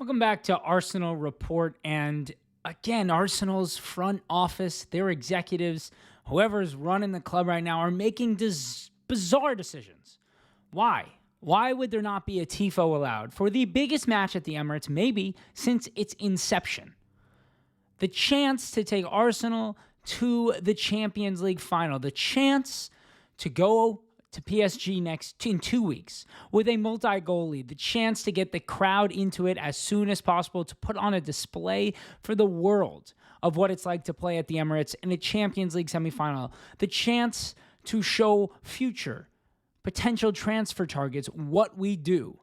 Welcome back to Arsenal Report. And again, Arsenal's front office, their executives, whoever's running the club right now, are making bizarre decisions. Why? Why would there not be a TIFO allowed for the biggest match at the Emirates, maybe since its inception? The chance to take Arsenal to the Champions League final, the chance to go to PSG in 2 weeks with a multi-goal lead, the chance to get the crowd into it as soon as possible, to put on a display for the world of what it's like to play at the Emirates in a Champions League semifinal, the chance to show future potential transfer targets what we do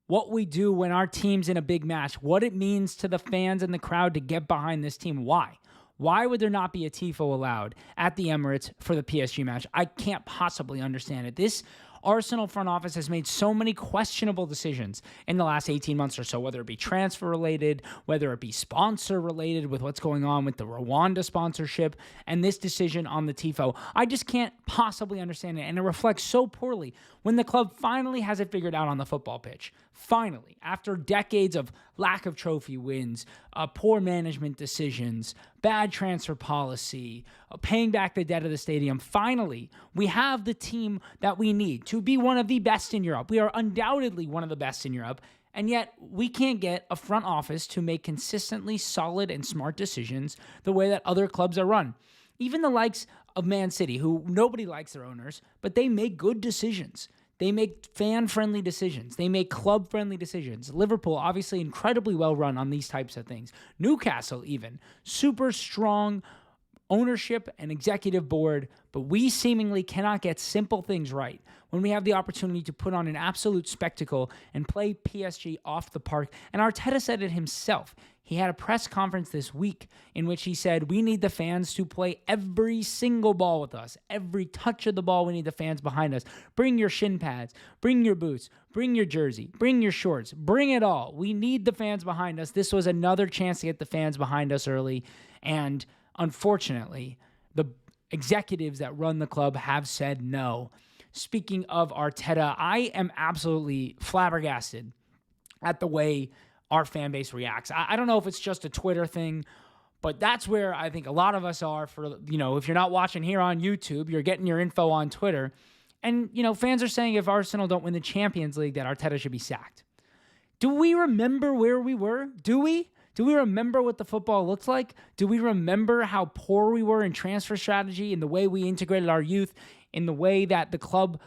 when our team's in a big match, what it means to the fans and the crowd to get behind this team. Why? Why would there not be a TIFO allowed at the Emirates for the PSG match? I can't possibly understand it. This Arsenal front office has made so many questionable decisions in the last 18 months or so, whether it be transfer related, whether it be sponsor related with what's going on with the Rwanda sponsorship, and this decision on the TIFO. I just can't possibly understand it, and it reflects so poorly when the club finally has it figured out on the football pitch. Finally, after decades of lack of trophy wins, poor management decisions, bad transfer policy, paying back the debt of the stadium, finally, we have the team that we need to be one of the best in Europe. We are undoubtedly one of the best in Europe, and yet we can't get a front office to make consistently solid and smart decisions the way that other clubs are run. Even the likes of Man City, who nobody likes their owners, but they make good decisions. They make fan-friendly decisions. They make club-friendly decisions. Liverpool, obviously incredibly well-run on these types of things. Newcastle, even. Super strong ownership and executive board, but we seemingly cannot get simple things right when we have the opportunity to put on an absolute spectacle and play PSG off the park. And Arteta said it himself. He had a press conference this week in which he said, we need the fans to play every single ball with us. Every touch of the ball, we need the fans behind us. Bring your shin pads, bring your boots, bring your jersey, bring your shorts, bring it all. We need the fans behind us. This was another chance to get the fans behind us early. And unfortunately, the executives that run the club have said no. Speaking of Arteta, I am absolutely flabbergasted at the way our fan base reacts. I don't know if it's just a Twitter thing, but that's where I think a lot of us are. For, if you're not watching here on YouTube, you're getting your info on Twitter. And, fans are saying if Arsenal don't win the Champions League, that Arteta should be sacked. Do we remember where we were? Do we? Do we remember what the football looked like? Do we remember how poor we were in transfer strategy, in the way we integrated our youth, in the way that the club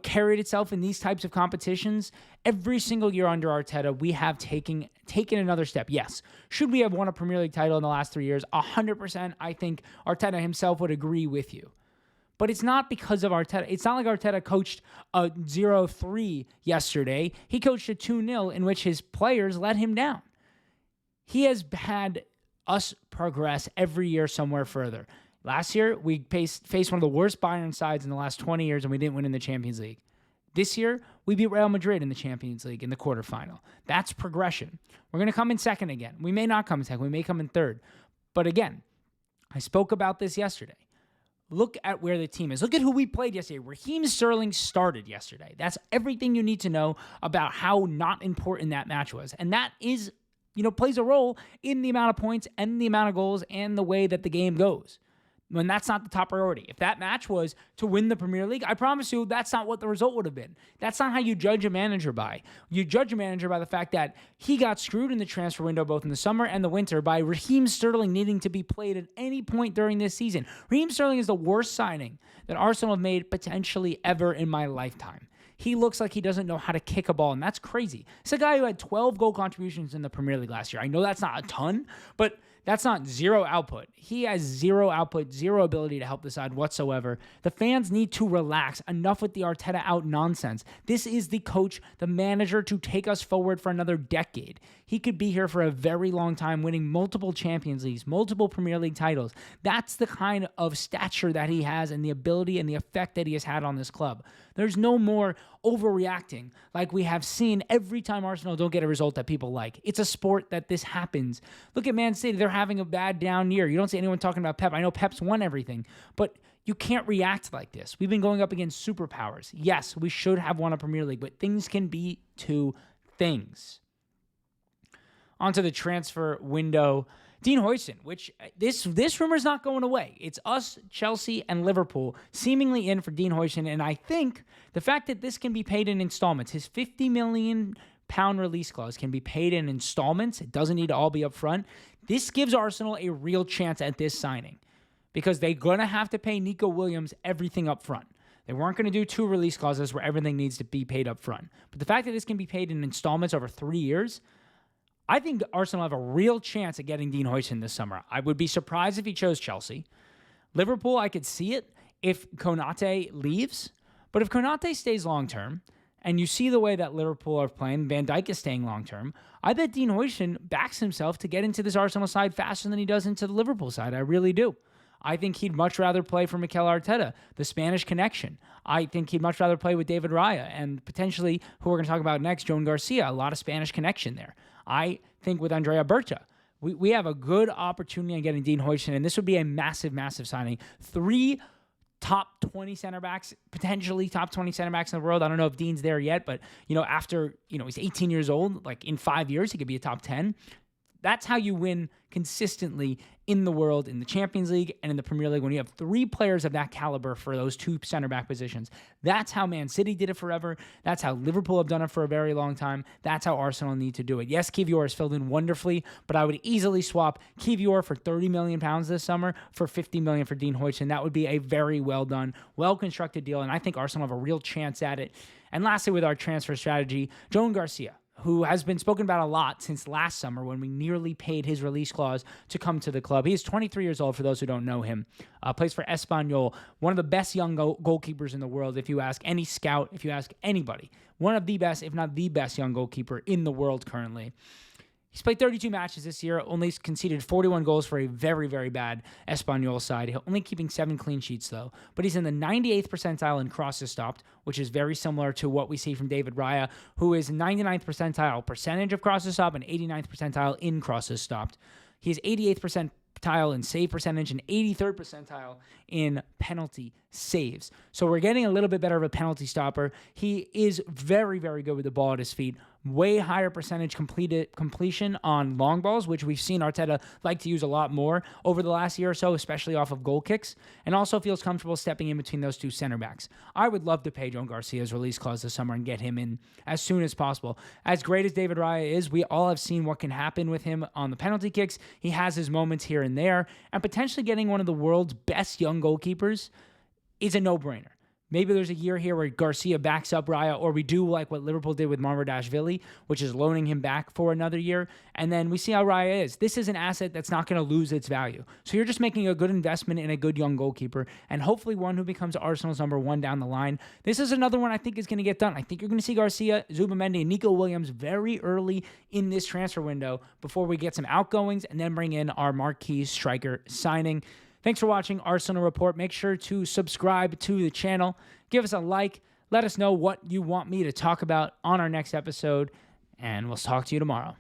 carried itself in these types of competitions? Every single year under Arteta, we have taken another step. Yes. Should we have won a Premier League title in the last 3 years? 100%. I think Arteta himself would agree with you. But it's not because of Arteta. It's not like Arteta coached a 0-3 yesterday. He coached a 2-0 in which his players let him down. He has had us progress every year somewhere further. Last year, we faced one of the worst Bayern sides in the last 20 years, and we didn't win in the Champions League. This year, we beat Real Madrid in the Champions League in the quarterfinal. That's progression. We're going to come in second again. We may not come in second. We may come in third. But again, I spoke about this yesterday. Look at where the team is. Look at who we played yesterday. Raheem Sterling started yesterday. That's everything you need to know about how not important that match was. And that is, plays a role in the amount of points and the amount of goals and the way that the game goes. When that's not the top priority. If that match was to win the Premier League, I promise you that's not what the result would have been. That's not how you judge a manager by. You judge a manager by the fact that he got screwed in the transfer window both in the summer and the winter by Raheem Sterling needing to be played at any point during this season. Raheem Sterling is the worst signing that Arsenal have made potentially ever in my lifetime. He looks like he doesn't know how to kick a ball, and that's crazy. It's a guy who had 12 goal contributions in the Premier League last year. I know that's not a ton, but that's not zero output. He has zero output, zero ability to help the side whatsoever. The fans need to relax. Enough with the Arteta out nonsense. This is the coach, the manager to take us forward for another decade. He could be here for a very long time, winning multiple Champions Leagues, multiple Premier League titles. That's the kind of stature that he has and the ability and the effect that he has had on this club. There's no more overreacting like we have seen every time Arsenal don't get a result that people like. It's a sport that this happens. Look at Man City. They're having a bad down year. You don't see anyone talking about Pep. I know Pep's won everything, but you can't react like this. We've been going up against superpowers. Yes, we should have won a Premier League, but things can be two things. onto the transfer window. Dean Huijsen, which this rumor is not going away. It's us, Chelsea, and Liverpool seemingly in for Dean Huijsen. And I think the fact that this can be paid in installments, his £50 million release clause can be paid in installments. It doesn't need to all be up front. This gives Arsenal a real chance at this signing because they're going to have to pay Nico Williams everything up front. They weren't going to do 2 release clauses where everything needs to be paid up front. But the fact that this can be paid in installments over 3 years, I think Arsenal have a real chance at getting Dean Huijsen this summer. I would be surprised if he chose Chelsea. Liverpool, I could see it if Konate leaves. But if Konate stays long-term, and you see the way that Liverpool are playing, Van Dijk is staying long-term, I bet Dean Huijsen backs himself to get into this Arsenal side faster than he does into the Liverpool side. I really do. I think he'd much rather play for Mikel Arteta, the Spanish connection. I think he'd much rather play with David Raya and potentially, who we're going to talk about next, Joan Garcia, a lot of Spanish connection there. I think with Andrea Berta, we have a good opportunity on getting Dean Huijsen, and this would be a massive, massive signing. 3 top 20 center backs, potentially top 20 center backs in the world. I don't know if Dean's there yet, but, after, he's 18 years old, like in 5 years, he could be a top 10. That's how you win consistently in the world, in the Champions League and in the Premier League, when you have 3 players of that caliber for those 2 center back positions. That's how Man City did it forever. That's how Liverpool have done it for a very long time. That's how Arsenal need to do it. Yes, Kiwior has filled in wonderfully, but I would easily swap Kiwior for £30 million this summer for $50 million for Dean Huijsen. That would be a very well done, well-constructed deal, and I think Arsenal have a real chance at it. And lastly, with our transfer strategy, Joan Garcia, who has been spoken about a lot since last summer when we nearly paid his release clause to come to the club. He is 23 years old, for those who don't know him. Plays for Espanyol, one of the best young goalkeepers in the world, if you ask any scout, if you ask anybody. One of the best, if not the best, young goalkeeper in the world currently. He's played 32 matches this year, only conceded 41 goals for a very, very bad Espanyol side. Only keeping 7 clean sheets, though. But he's in the 98th percentile in crosses stopped, which is very similar to what we see from David Raya, who is 99th percentile percentage of crosses stopped and 89th percentile in crosses stopped. He's 88th percentile in save percentage and 83rd percentile in penalty saves. So we're getting a little bit better of a penalty stopper. He is very, very good with the ball at his feet. Way higher percentage completion on long balls, which we've seen Arteta like to use a lot more over the last year or so, especially off of goal kicks, and also feels comfortable stepping in between those 2 center backs. I would love to pay Joan Garcia's release clause this summer and get him in as soon as possible. As great as David Raya is, we all have seen what can happen with him on the penalty kicks. He has his moments here and there, and potentially getting one of the world's best young goalkeepers is a no-brainer. Maybe there's a year here where Garcia backs up Raya, or we do like what Liverpool did with Mamardashvili, which is loaning him back for another year, and then we see how Raya is. This is an asset that's not going to lose its value. So you're just making a good investment in a good young goalkeeper, and hopefully one who becomes Arsenal's number 1 down the line. This is another one I think is going to get done. I think you're going to see Garcia, Zubamendi, and Nico Williams very early in this transfer window before we get some outgoings and then bring in our marquee striker signing. Thanks for watching Arsenal Report. Make sure to subscribe to the channel. Give us a like. Let us know what you want me to talk about on our next episode. And we'll talk to you tomorrow.